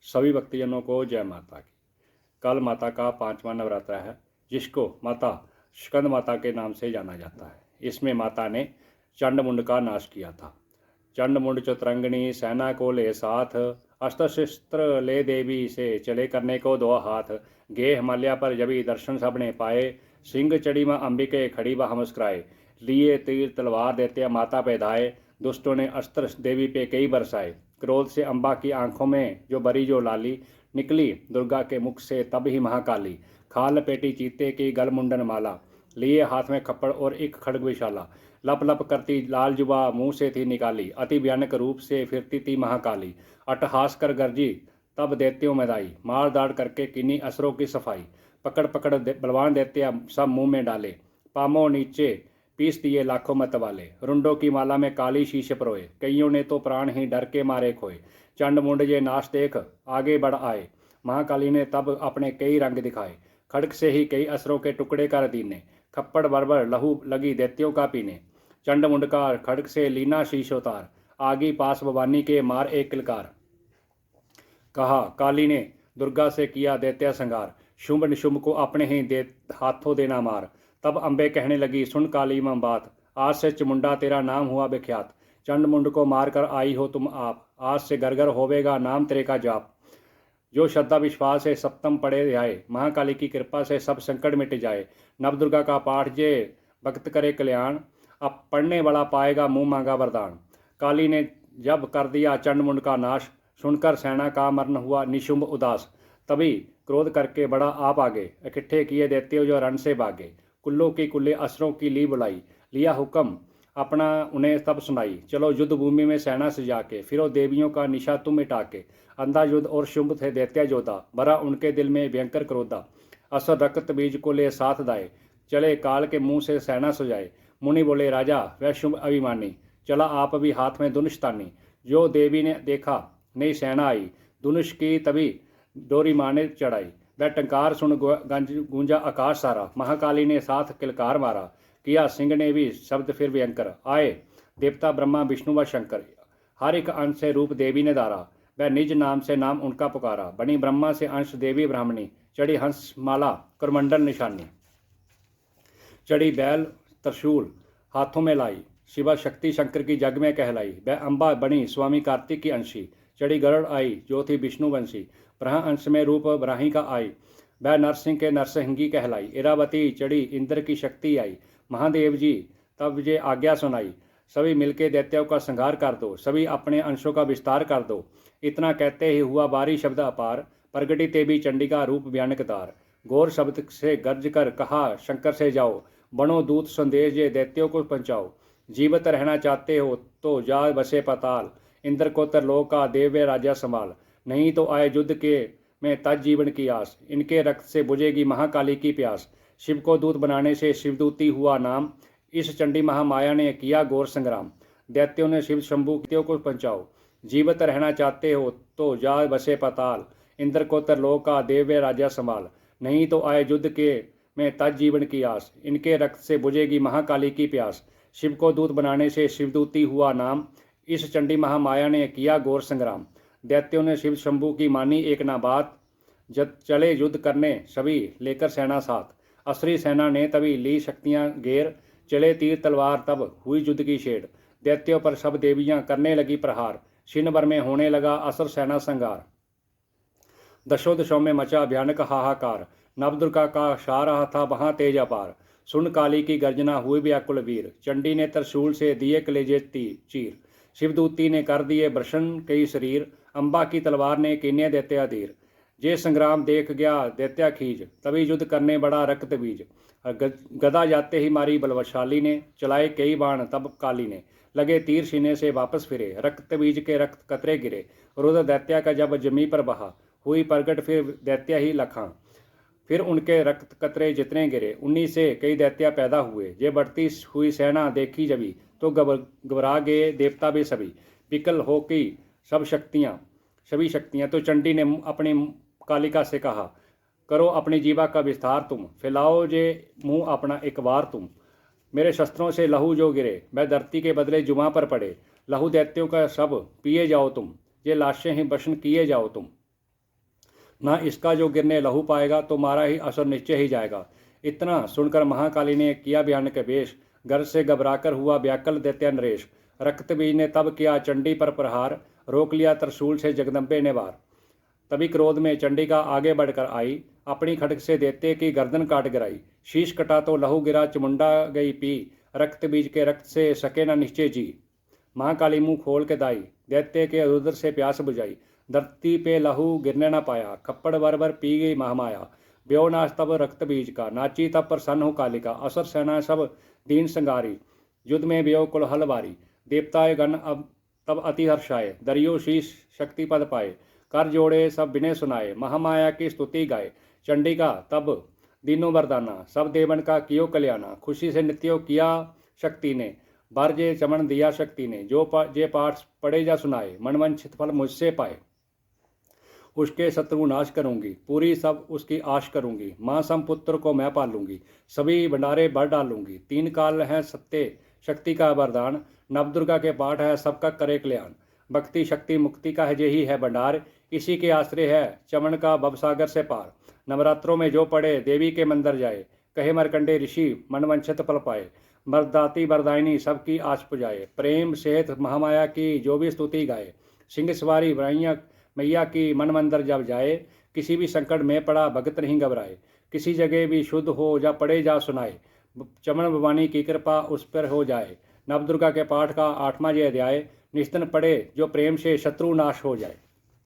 सभी भक्तजनों को जय माता की। कल माता का 5वां नवरात्र है, जिसको माता स्कंद माता के नाम से जाना जाता है। इसमें माता ने चंडमुंड का नाश किया था। चंडमुंड चतुरंगिणी सेना को ले साथ, अस्त्र शस्त्र ले देवी से चले करने को दो हाथ। गे हिमालय पर जभी दर्शन सबने पाए, सिंह चढ़ी माँ अंबिके खड़ी वह मुस्कुराए। लिए तीर तलवार देते माता पे धाए, दुष्टों ने अस्त्र देवी पे कई बरसाए। क्रोध से अम्बा की आंखों में जो बरी जो लाली, निकली दुर्गा के मुख से तब ही महाकाली। खाल लपेटी चीते की गलमुंडन माला, लिए हाथ में खप्पड़ और एक खड्ग विशाला। लप लप करती लाल जुबा मुंह से थी निकाली, अति भयानक रूप से फिरती थी महाकाली। अट्टहास कर गर्जी तब दैत्यों में दाई, मार दाड़ करके किन्नी असरों की सफाई। पकड़ पकड़ बलवान दैत्य सब मुंह में डाले, पामों नीचे पीस दिए लाखों मत वाले। रुंडों की माला में काली शीश परोए, कईयों ने तो प्राण ही डर के मारे खोए। चंड मुंड ये नाश देख आगे बढ़ आए, महाकाली ने तब अपने कई रंग दिखाए। खड़क से ही कई असरों के टुकड़े कर दीने, खप्पड़ बरबर लहू लगी दैत्यों का पीने। चंड मुंड का खड़क से लीना शीश उतार, आगी पास भवानी के मार एक किलकार। कहा काली ने दुर्गा से किया दैत्य संगार, शुंभ निशुंभ को अपने ही हाथों देना मार। तब अम्बे कहने लगी सुन काली मां बात, आज से चमुंडा तेरा नाम हुआ विख्यात। चंड मुंड को मार कर आई हो तुम आप, आज से गरगर होवेगा नाम तेरे का जाप। जो श्रद्धा विश्वास से सप्तम पढ़े जाए, महाकाली की कृपा से सब संकट मिट जाए। नवदुर्गा का पाठ जे भक्त करे कल्याण, अब पढ़ने वाला पाएगा मुंह मांगा वरदान। काली ने जब कर दिया चंडमुंड का नाश, सुनकर सेना का मरण हुआ निशुंभ उदास। तभी क्रोध करके बड़ा आप आगे, इकट्ठे किए दैत्यों जो रण से भागे। कुल्लों की कुल्ले असरों की ली बुलाई, लिया हुक्म अपना उन्हें तब सुनाई। चलो युद्ध भूमि में सेना सजा के, फिरो देवियों का निशा तुम मिटा के। अंधा युद्ध और शुंभ थे दैत्य जोधा, भरा उनके दिल में भयंकर क्रोधा। असर रक्त बीज को ले साथ दाए, चले काल के मुंह से सेना सजाए। मुनि बोले राजा वह शुंभ अभिमानी, चला आप भी हाथ में धनुष तानी। जो देवी ने देखा नई सेना आई, धनुष की तभी डोरी माने चढ़ाई। वह टंकार सुन गूंजा आकाश सारा, महाकाली ने साथ किलकार मारा। किया सिंह ने भी शब्द फिर भयंकर, आए देवता ब्रह्मा विष्णु व शंकर। हर एक अंश से रूप देवी ने धारा, वह निज नाम से नाम उनका पुकारा। बनी ब्रह्मा से अंश देवी ब्राह्मणी, चढ़ी हंस माला करमंडल निशानी। चढ़ी बैल त्रिशूल हाथों में लाई, शिवा शक्ति शंकर की जग में कहलाई। वह अम्बा बनी स्वामी कार्तिक की अंशी, चढ़ी गरुड़ आई जो थी विष्णु वंशी। ब्रह्म अंश में रूप ब्राही का आई, वह नरसिंह के नरसिंही कहलाई। इरावती चढ़ी इंद्र की शक्ति आई, महादेव जी तब ये आज्ञा सुनाई। सभी मिलके दैत्यों का संहार कर दो, सभी अपने अंशों का विस्तार कर दो। इतना कहते ही हुआ बारी शब्द अपार, प्रगटी देवी चंडिका रूप भयानक दार। घोर शब्द से गर्ज कर कहा शंकर से जाओ, बनो दूत संदेश ये दैत्यों को पहुंचाओ। जीवित रहना चाहते हो तो जा बसे पाताल, इंद्र को तरलोक का देव्य राजा संभाल। नहीं तो आए युद्ध के में तज जीवन की आस, इनके रक्त से बुझेगी महाकाली की प्यास। शिव को दूत बनाने से शिवदूती हुआ नाम, इस चंडी महामाया ने किया घोर संग्राम। दैत्यों ने शिव शंभु को पहुंचाओ, जीवित रहना चाहते हो तो जा बसे पाताल, इंद्र को तरलोक का देव्य राजा संभाल। नहीं तो आए युद्ध के में तज जीवन की आस, इनके रक्त से बुझेगी महाकाली की प्यास। शिव को दूत बनाने से शिवदूती हुआ नाम, इस चंडी महामाया ने किया घोर संग्राम। दैत्यों ने शिव शंभु की मानी एक ना बात, जब चले युद्ध करने सभी लेकर सेना साथ। असुरी सेना ने तभी ली शक्तियां घेर, चले तीर तलवार तब हुई युद्ध की छेड़। दैत्यों पर सब देवियां करने लगी प्रहार, छिन्न भर में होने लगा असुर सेना संगार। दशों दिशों में मचा भयानक हाहाकार, नवदुर्गा का छा रहा था वहां तेज अपार। सुन काली की गर्जना हुई व्याकुल वीर, चंडी ने त्रिशूल से दिए कलेजे चीर। शिवदूती ने कर दिए भ्रषण कई शरीर, अम्बा की तलवार ने कीन्य दैत्या धीर। जे संग्राम देख गया दैत्या खीज, तभी युद्ध करने बड़ा रक्त बीज। गदा जाते ही मारी बलवशाली ने, चलाए कई बाण तब काली ने। लगे तीर सीने से वापस फिरे, रक्त बीज के रक्त कतरे गिरे। रुद्र दैत्या का जब जमी पर बहा, हुई प्रगट फिर दैत्या ही लखा। फिर उनके रक्त कतरे जितने गिरे, उन्हीं से कई दैत्या पैदा हुए। ये बढ़ती हुई सेना देखी जभी, तो घबरा गए देवता भी सभी। विकल हो की सभी शक्तियां। तो चंडी ने अपनी कालिका से कहा, करो अपनी जीवा का विस्तार तुम, फैलाओ जे मुंह अपना एक बार तुम। मेरे शस्त्रों से लहू जो गिरे, मैं धरती के बदले जुमा पर पड़े। लहू दैत्यों का सब पिए जाओ तुम, ये लाशें ही बशन किए जाओ तुम। ना इसका जो गिरने लहू पाएगा तो मारा ही असर निश्चय ही जाएगा। इतना सुनकर महाकाली ने किया भयानक वेश, गर्व से घबराकर हुआ व्याकुल दैत्य नरेश। रक्तबीज ने तब किया चंडी पर प्रहार, रोक लिया त्रिशूल से जगदम्बे ने वार। तभी क्रोध में चंडिका आगे बढ़कर आई, अपनी खड्ग से दैत्य की गर्दन काट गिराई। शीश कटा तो लहू गिरा, चमुंडा गई पी, रक्त बीज के रक्त से सके न निश्चय जी। महाकाली मुंह खोल के दाई, दैत्य के रुद्र से प्यास बुझाई। धरती पे लहू गिरने न पाया, खप्पड़ वर वर पी गई महामाया। ब्योनाश तब रक्त बीज का, नाची तब प्रसन्न हो कालिका। असुर सेना सब दीन संगारी, युद्ध में ब्यो कुलहल वारी। देवताए गण अब तब अति हर्षाए, दरियो शीश शक्ति पद पाए। कर जोड़े सब विनय सुनाए, महामाया की स्तुति गाए। चंडिका तब दीनों वरदाना, सब देवन का कियो कल्याणा। खुशी से नित्यो किया शक्ति ने, बारजे चमन दिया शक्ति ने। जो जे पाठ पढ़े जा सुनाए, मनवंचित फल मुझसे पाए। उसके शत्रु नाश करूंगी, पूरी सब उसकी आश करूंगी। माँ सम पुत्र को मैं पालूंगी, सभी भंडारे भर डालूंगी। तीन काल है सत्य शक्ति का वरदान, नवदुर्गा के पाठ है सबका करे कल्याण। भक्ति शक्ति मुक्ति का है यही है भंडार, इसी के आश्रय है चमन का भवसागर से पार। नवरात्रों में जो पढ़े देवी के मंदिर जाए, कहे मरकंडे ऋषि मनवंचित फल पाए। वरदाती वरदायिनी सबकी आश पुजाए, प्रेम सेहत महामाया की जो भी स्तुति गाए। सिंह सवारी मैया की मन मंदिर जब जाए, किसी भी संकट में पड़ा भगत नहीं घबराए। किसी जगह भी शुद्ध हो जा पढ़े जा सुनाए, चमन भवानी की कृपा उस पर हो जाए। नवदुर्गा के पाठ का 8वां ये अध्याय, निस्तन पढ़े जो प्रेम से शत्रु नाश हो जाए।